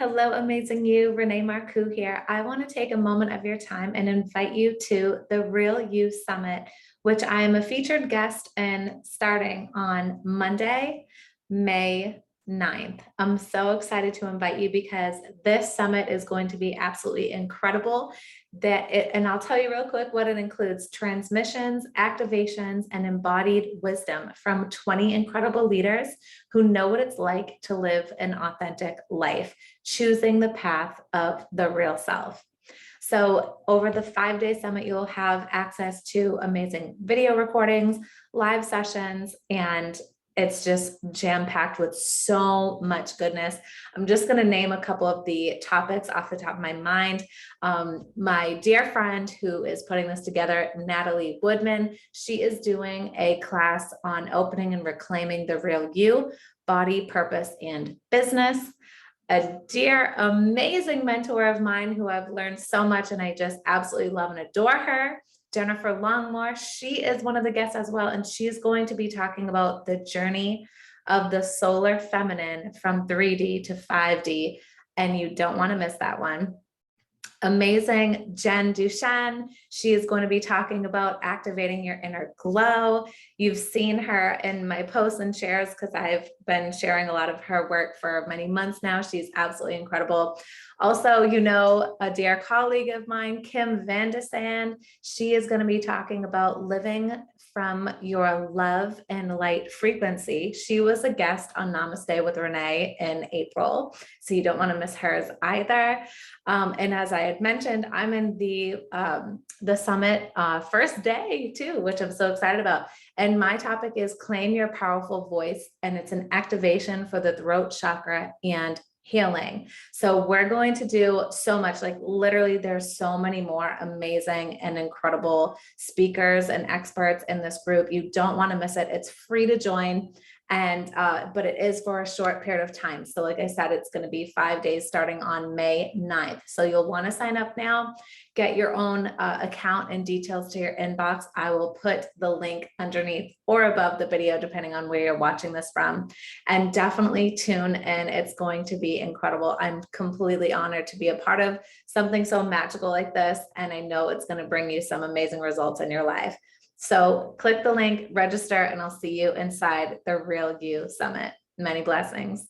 Hello, amazing you. Renee Marcou here. I want to take a moment of your time and invite you to the Real You Summit, which I am a featured guest in starting on Monday, May 9th. I'm so excited to invite you because this summit is going to be absolutely incredible. And I'll tell you real quick what it includes: transmissions, activations, and embodied wisdom from 20 incredible leaders who know what it's like to live an authentic life, choosing the path of the real self. So over the 5-day summit, you'll have access to amazing video recordings, live sessions, and it's just jam-packed with so much goodness. I'm just going to name a couple of the topics off the top of my mind. My dear friend who is putting this together, Natalie Woodman, she is doing a class on opening and reclaiming the real you, body, purpose, and business. A dear, amazing mentor of mine who I've learned so much and I just absolutely love and adore her, Jennifer Longmore. She is one of the guests as well, and she's going to be talking about the journey of the solar feminine from 3D to 5D, and you don't want to miss that one. Amazing Jen Duchenne. She is going to be talking about activating your inner glow. You've seen her in my posts and shares because I've been sharing a lot of her work for many months now. She's absolutely incredible. Also, a dear colleague of mine, Kim Vandesand, she is going to be talking about living from your love and light frequency. She was a guest on Namaste with Renee in April, so you don't want to miss hers either. And as I had mentioned, I'm in the summit first day too, which I'm so excited about. And my topic is claim your powerful voice, and it's an activation for the throat chakra and healing. So we're going to do so much, like literally there's so many more amazing and incredible speakers and experts in this group. You don't want to miss it. It's free to join. And, but it is for a short period of time. So like I said, it's going to be 5 days starting on May 9th. So you'll want to sign up now, get your own account and details to your inbox. I will put the link underneath or above the video, depending on where you're watching this from, and definitely tune in. It's going to be incredible. I'm completely honored to be a part of something so magical like this. And I know it's going to bring you some amazing results in your life. So click the link, register, and I'll see you inside the Real You Summit. Many blessings.